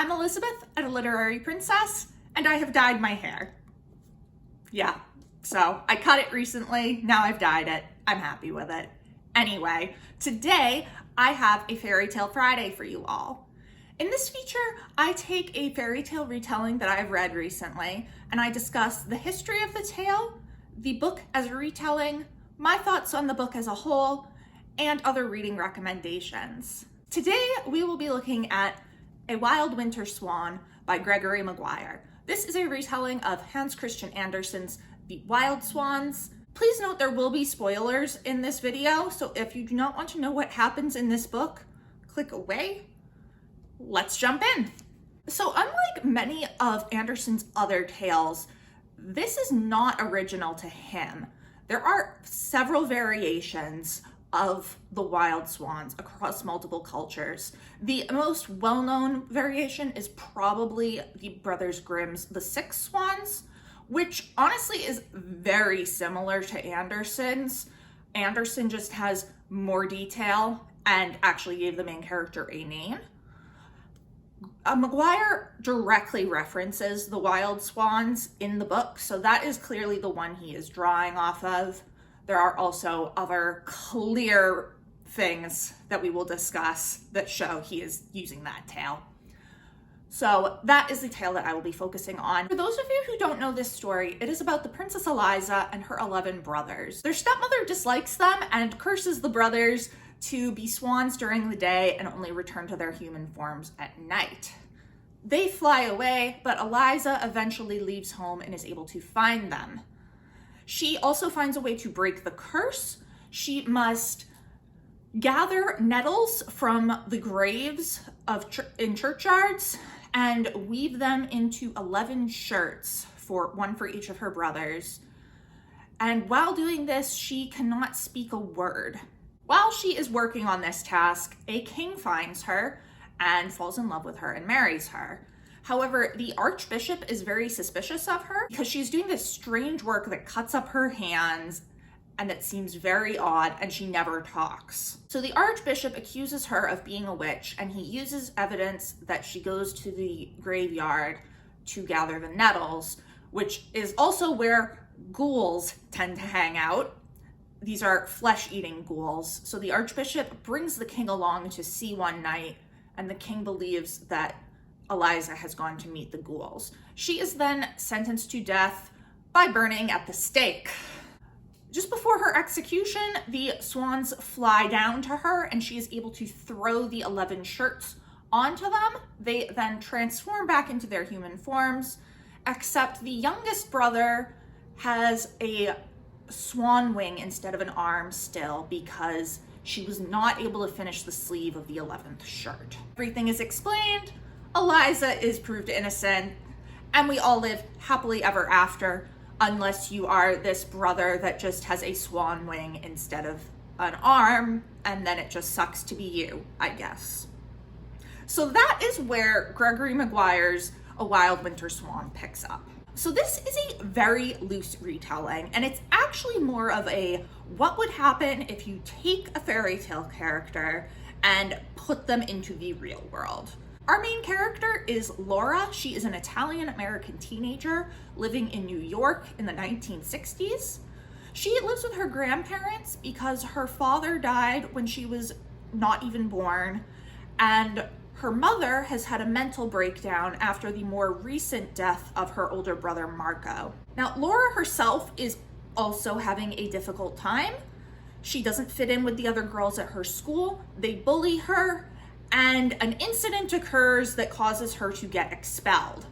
I'm Elizabeth, a literary princess, and I have dyed my hair. Yeah, so I cut it recently, now I've dyed it. I'm happy with it. Anyway, today I have a Fairy Tale Friday for you all. In this feature, I take a fairy tale retelling that I've read recently, and I discuss the history of the tale, the book as a retelling, my thoughts on the book as a whole, and other reading recommendations. Today, we will be looking at A Wild Winter Swan by Gregory Maguire. This is a retelling of Hans Christian Andersen's The Wild Swans. Please note there will be spoilers in this video, so if you do not want to know what happens in this book, click away. Let's jump in. So unlike many of Andersen's other tales, this is not original to him. There are several variations of the Wild Swans across multiple cultures. The most well-known variation is probably the Brothers Grimm's The Six Swans, which honestly is very similar to Andersen's. Andersen just has more detail and actually gave the main character a name. Maguire directly references the Wild Swans in the book, so that is clearly the one he is drawing off of. There are also other clear things that we will discuss that show he is using that tale. So that is the tale that I will be focusing on. For those of you who don't know this story, it is about the Princess Eliza and her 11 brothers. Their stepmother dislikes them and curses the brothers to be swans during the day and only return to their human forms at night. They fly away, but Eliza eventually leaves home and is able to find them. She also finds a way to break the curse. She must gather nettles from the graves in churchyards and weave them into 11 shirts, one for each of her brothers. And while doing this, she cannot speak a word. While she is working on this task, a king finds her and falls in love with her and marries her. However, the archbishop is very suspicious of her because she's doing this strange work that cuts up her hands and that seems very odd, and she never talks. So the archbishop accuses her of being a witch, and he uses evidence that she goes to the graveyard to gather the nettles, which is also where ghouls tend to hang out. These are flesh-eating ghouls. So the archbishop brings the king along to see one night, and the king believes that Eliza has gone to meet the ghouls. She is then sentenced to death by burning at the stake. Just before her execution, the swans fly down to her and she is able to throw the 11 shirts onto them. They then transform back into their human forms, except the youngest brother has a swan wing instead of an arm still because she was not able to finish the sleeve of the 11th shirt. Everything is explained, Eliza is proved innocent, and we all live happily ever after, unless you are this brother that just has a swan wing instead of an arm, and then it just sucks to be you, I guess. So that is where Gregory Maguire's A Wild Winter Swan picks up. So this is a very loose retelling, and it's actually more of a what would happen if you take a fairy tale character and put them into the real world. Our main character is Laura. She is an Italian-American teenager living in New York in the 1960s. She lives with her grandparents because her father died when she was not even born, and her mother has had a mental breakdown after the more recent death of her older brother, Marco. Now, Laura herself is also having a difficult time. She doesn't fit in with the other girls at her school. They bully her, and an incident occurs that causes her to get expelled.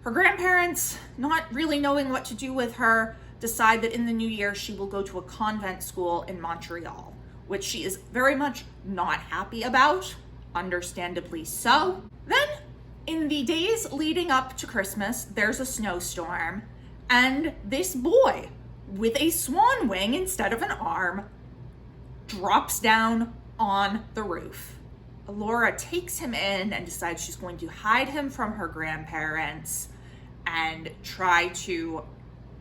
Her grandparents, not really knowing what to do with her, decide that in the new year she will go to a convent school in Montreal, which she is very much not happy about, understandably so. Then, in the days leading up to Christmas, there's a snowstorm, and this boy, with a swan wing instead of an arm, drops down on the roof. Laura takes him in and decides she's going to hide him from her grandparents and try to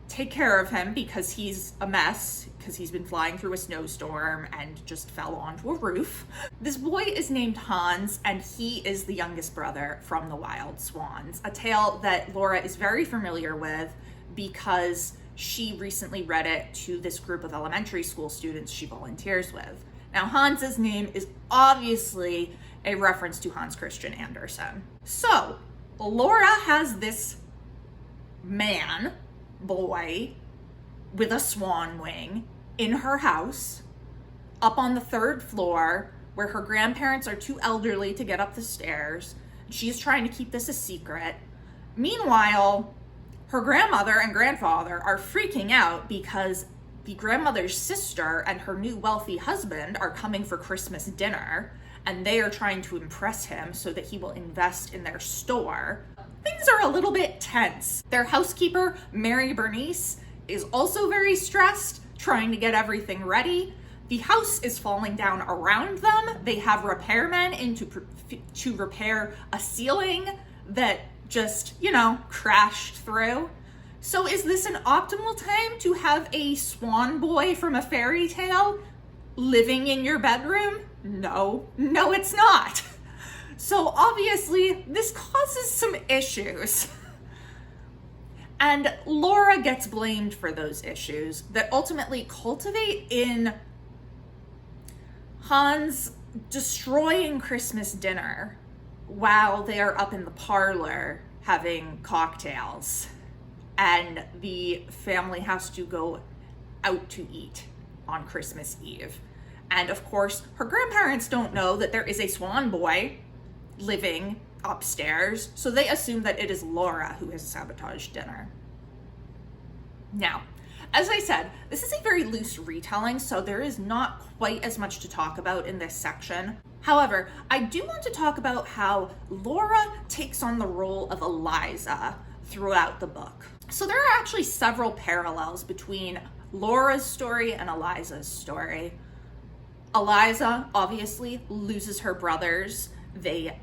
take care of him because he's a mess, because he's been flying through a snowstorm and just fell onto a roof. This boy is named Hans, and he is the youngest brother from the Wild Swans, a tale that Laura is very familiar with because she recently read it to this group of elementary school students she volunteers with. Now, Hans's name is obviously a reference to Hans Christian Andersen. So, Laura has this boy with a swan wing in her house up on the 3rd floor where her grandparents are too elderly to get up the stairs. She's trying to keep this a secret. Meanwhile, her grandmother and grandfather are freaking out because the grandmother's sister and her new wealthy husband are coming for Christmas dinner, and they are trying to impress him so that he will invest in their store. Things are a little bit tense. Their housekeeper, Mary Bernice, is also very stressed, trying to get everything ready. The house is falling down around them. They have repairmen in to repair a ceiling that just, crashed through. So is this an optimal time to have a swan boy from a fairy tale living in your bedroom? No, it's not. So obviously this causes some issues. And Laura gets blamed for those issues that ultimately cultivate in Hans destroying Christmas dinner while they are up in the parlor having cocktails, and the family has to go out to eat on Christmas Eve. And of course, her grandparents don't know that there is a swan boy living upstairs, so they assume that it is Laura who has sabotaged dinner. Now, as I said, this is a very loose retelling, so there is not quite as much to talk about in this section. However, I do want to talk about how Laura takes on the role of Eliza throughout the book. So there are actually several parallels between Laura's story and Eliza's story. Eliza obviously loses her brothers. They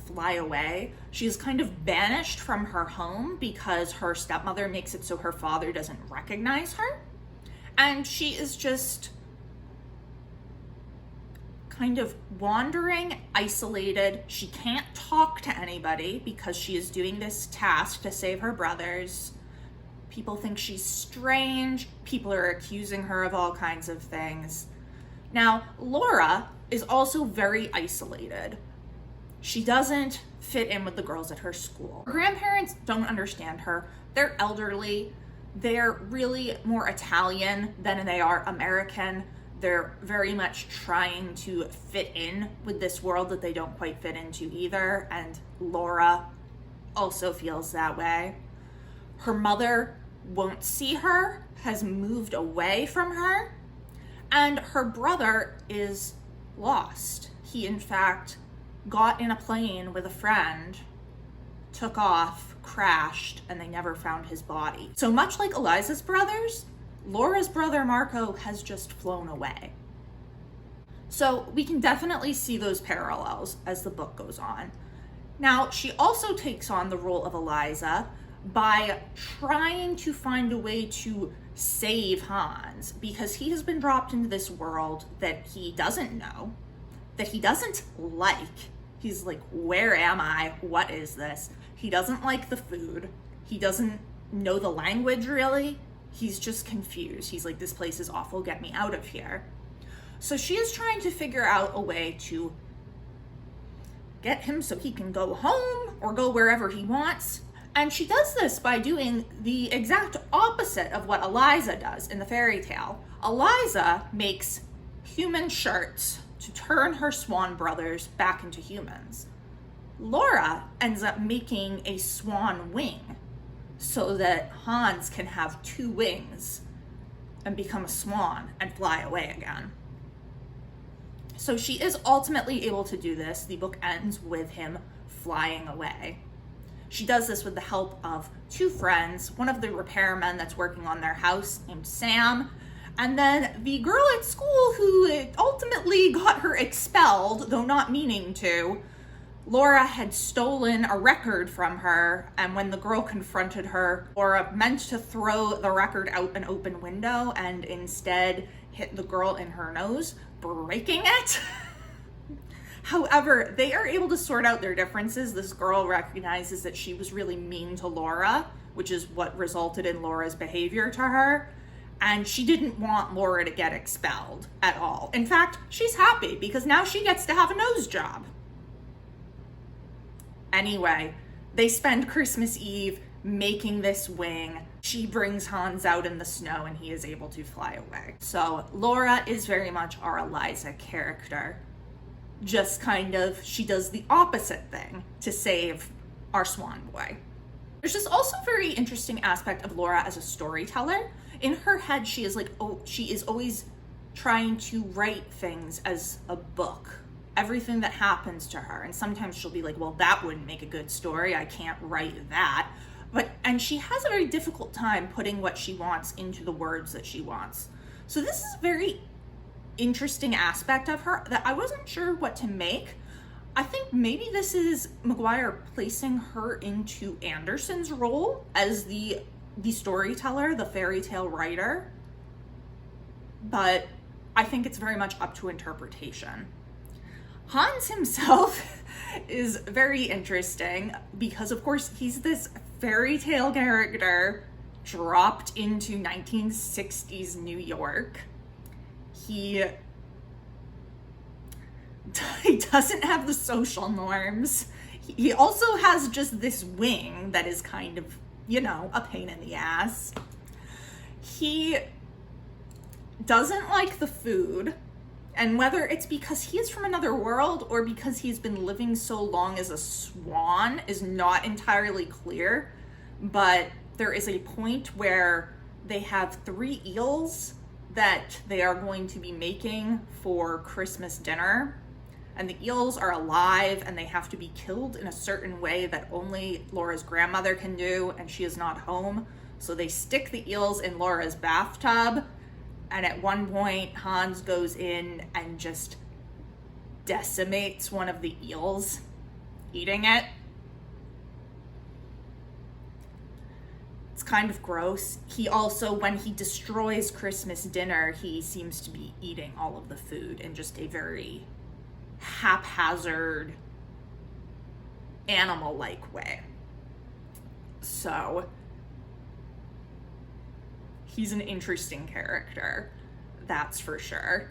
fly away. She is kind of banished from her home because her stepmother makes it so her father doesn't recognize her. And she is just kind of wandering, isolated. She can't talk to anybody because she is doing this task to save her brothers. People think she's strange. People are accusing her of all kinds of things. Now, Laura is also very isolated. She doesn't fit in with the girls at her school. Her grandparents don't understand her. They're elderly. They're really more Italian than they are American. They're very much trying to fit in with this world that they don't quite fit into either, and Laura also feels that way. Her mother won't see her, has moved away from her, and her brother is lost. He, in fact, got in a plane with a friend, took off, crashed, and they never found his body. So much like Eliza's brothers, Laura's brother Marco has just flown away. So we can definitely see those parallels as the book goes on. Now, she also takes on the role of Eliza by trying to find a way to save Hans, because he has been dropped into this world that he doesn't know, that he doesn't like. He's like, where am I? What is this? He doesn't like the food. He doesn't know the language really. He's just confused. He's like, this place is awful. Get me out of here. So she is trying to figure out a way to get him so he can go home or go wherever he wants. And she does this by doing the exact opposite of what Eliza does in the fairy tale. Eliza makes human shirts to turn her swan brothers back into humans. Laura ends up making a swan wing so that Hans can have 2 wings and become a swan and fly away again. So she is ultimately able to do this. The book ends with him flying away. She does this with the help of 2 friends, one of the repairmen that's working on their house named Sam, and then the girl at school who ultimately got her expelled, though not meaning to, Laura had stolen a record from her, and when the girl confronted her, Laura meant to throw the record out an open window and instead hit the girl in her nose, breaking it. However, they are able to sort out their differences. This girl recognizes that she was really mean to Laura, which is what resulted in Laura's behavior to her. And she didn't want Laura to get expelled at all. In fact, she's happy because now she gets to have a nose job. Anyway, they spend Christmas Eve making this wing. She brings Hans out in the snow and he is able to fly away. So Laura is very much our Eliza character. Just kind of, she does the opposite thing to save our Swan boy. There's just also a very interesting aspect of Laura as a storyteller. In her head, she is like, oh, she is always trying to write things as a book. Everything that happens to her. And sometimes she'll be like, well, that wouldn't make a good story. I can't write that. And she has a very difficult time putting what she wants into the words that she wants. So this is a very interesting aspect of her that I wasn't sure what to make. I think maybe this is Maguire placing her into Anderson's role as the storyteller, the fairy tale writer. But I think it's very much up to interpretation. Hans himself is very interesting because, of course, he's this fairy tale character dropped into 1960s New York. He doesn't have the social norms. He also has just this wing that is kind of, you know, a pain in the ass. He doesn't like the food. And whether it's because he is from another world or because he's been living so long as a swan is not entirely clear. But there is a point where they have 3 eels that they are going to be making for Christmas dinner. And the eels are alive and they have to be killed in a certain way that only Laura's grandmother can do, and she is not home. So they stick the eels in Laura's bathtub. And at one point, Hans goes in and just decimates one of the eels, eating it. It's kind of gross. He also, when he destroys Christmas dinner, he seems to be eating all of the food in just a very haphazard, animal-like way. So he's an interesting character, that's for sure.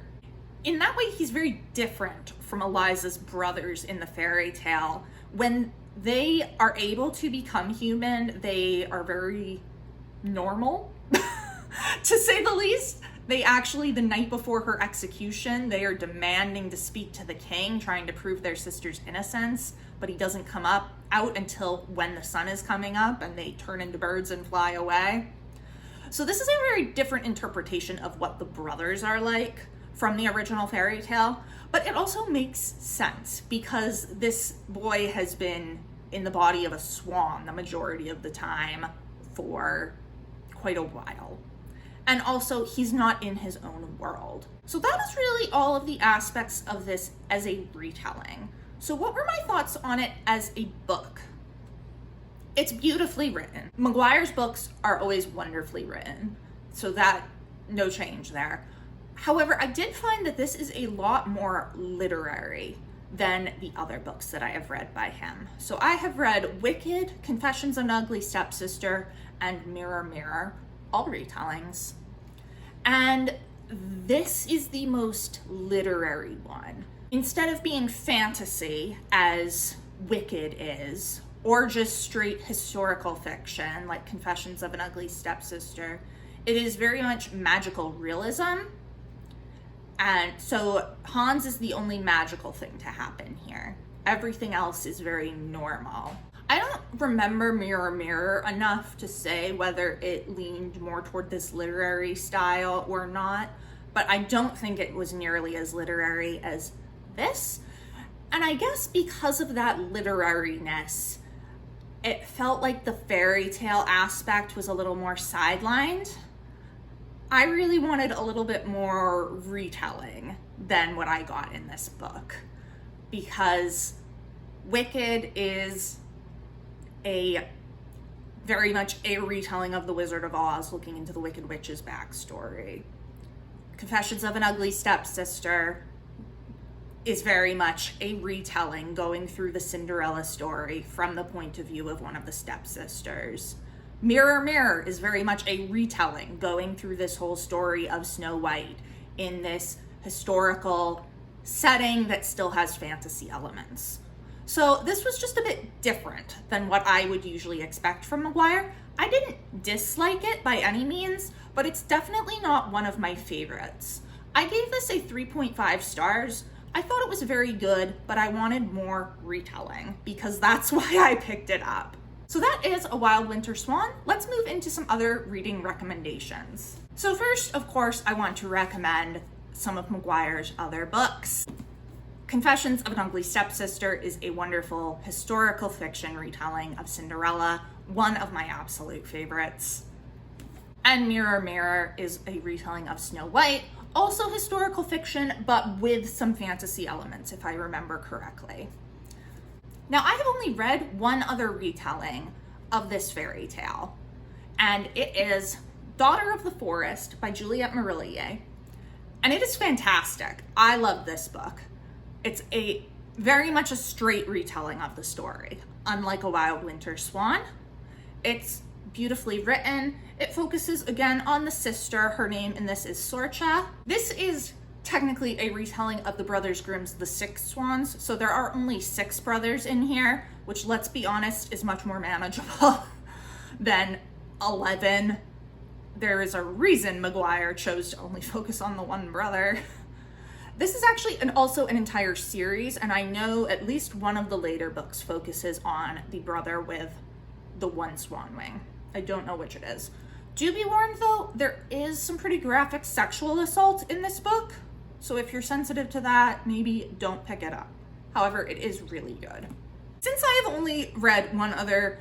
In that way, he's very different from Eliza's brothers in the fairy tale. When they are able to become human, they are very normal, to say the least. They actually, the night before her execution, they are demanding to speak to the king, trying to prove their sister's innocence, but he doesn't come out until when the sun is coming up, and they turn into birds and fly away. So this is a very different interpretation of what the brothers are like from the original fairy tale, but it also makes sense because this boy has been in the body of a swan the majority of the time for quite a while. And also, he's not in his own world. So that is really all of the aspects of this as a retelling. So what were my thoughts on it as a book? It's beautifully written. Maguire's books are always wonderfully written, so that, no change there. However, I did find that this is a lot more literary than the other books that I have read by him. So I have read Wicked, Confessions of an Ugly Stepsister, and Mirror Mirror, all retellings. And this is the most literary one. Instead of being fantasy, as Wicked is, or just straight historical fiction, like Confessions of an Ugly Stepsister, it is very much magical realism. And so Hans is the only magical thing to happen here. Everything else is very normal. I don't remember Mirror Mirror enough to say whether it leaned more toward this literary style or not, but I don't think it was nearly as literary as this. And I guess because of that literariness, it felt like the fairy tale aspect was a little more sidelined. I really wanted a little bit more retelling than what I got in this book, because Wicked is very much a retelling of The Wizard of Oz, looking into the Wicked Witch's backstory. Confessions of an Ugly Stepsister is very much a retelling, going through the Cinderella story from the point of view of one of the stepsisters. Mirror, Mirror is very much a retelling, going through this whole story of Snow White in this historical setting that still has fantasy elements. So this was just a bit different than what I would usually expect from Maguire. I didn't dislike it by any means, but it's definitely not one of my favorites. I gave this a 3.5 stars. I thought it was very good, but I wanted more retelling because that's why I picked it up. So that is A Wild Winter Swan. Let's move into some other reading recommendations. So first, of course, I want to recommend some of Maguire's other books. Confessions of an Ugly Stepsister is a wonderful historical fiction retelling of Cinderella, one of my absolute favorites. And Mirror, Mirror is a retelling of Snow White, also historical fiction, but with some fantasy elements, if I remember correctly. Now, I have only read one other retelling of this fairy tale, and it is Daughter of the Forest by Juliette Marillier, and it is fantastic. I love this book. It's very much a straight retelling of the story, unlike A Wild Winter Swan. It's beautifully written. It focuses again on the sister. Her name in this is Sorcha. This is technically a retelling of the Brothers Grimm's The Six Swans, so there are only 6 brothers in here, which, let's be honest, is much more manageable than 11. There is a reason Maguire chose to only focus on the one brother. This is actually also an entire series, and I know at least one of the later books focuses on the brother with the one swan wing. I don't know which it is. Do be warned though, there is some pretty graphic sexual assault in this book, so if you're sensitive to that, maybe don't pick it up. However, it is really good. Since I have only read one other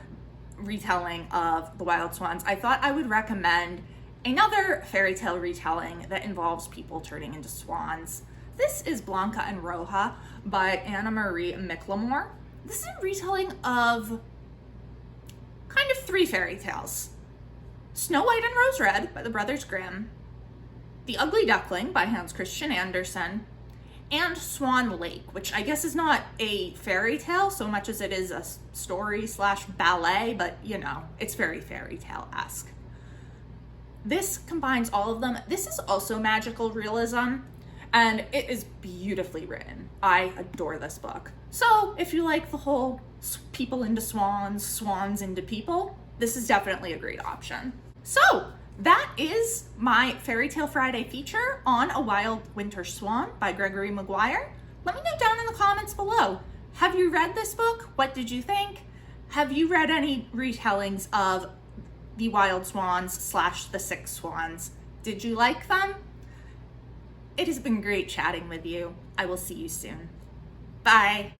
retelling of The Wild Swans, I thought I would recommend another fairy tale retelling that involves people turning into swans. This is Blanca and Roja by Anna Marie Miclemore. This is a retelling of kind of 3 fairy tales. Snow White and Rose Red by the Brothers Grimm, The Ugly Duckling by Hans Christian Andersen, and Swan Lake, which I guess is not a fairy tale so much as it is a story/ballet, but you know, it's very fairy tale-esque. This combines all of them. This is also magical realism, and it is beautifully written. I adore this book. So if you like the whole people into swans, swans into people, this is definitely a great option. So that is my Fairy Tale Friday feature on A Wild Winter Swan by Gregory Maguire. Let me know down in the comments below. Have you read this book? What did you think? Have you read any retellings of The Wild Swans / The Six Swans? Did you like them? It has been great chatting with you. I will see you soon. Bye.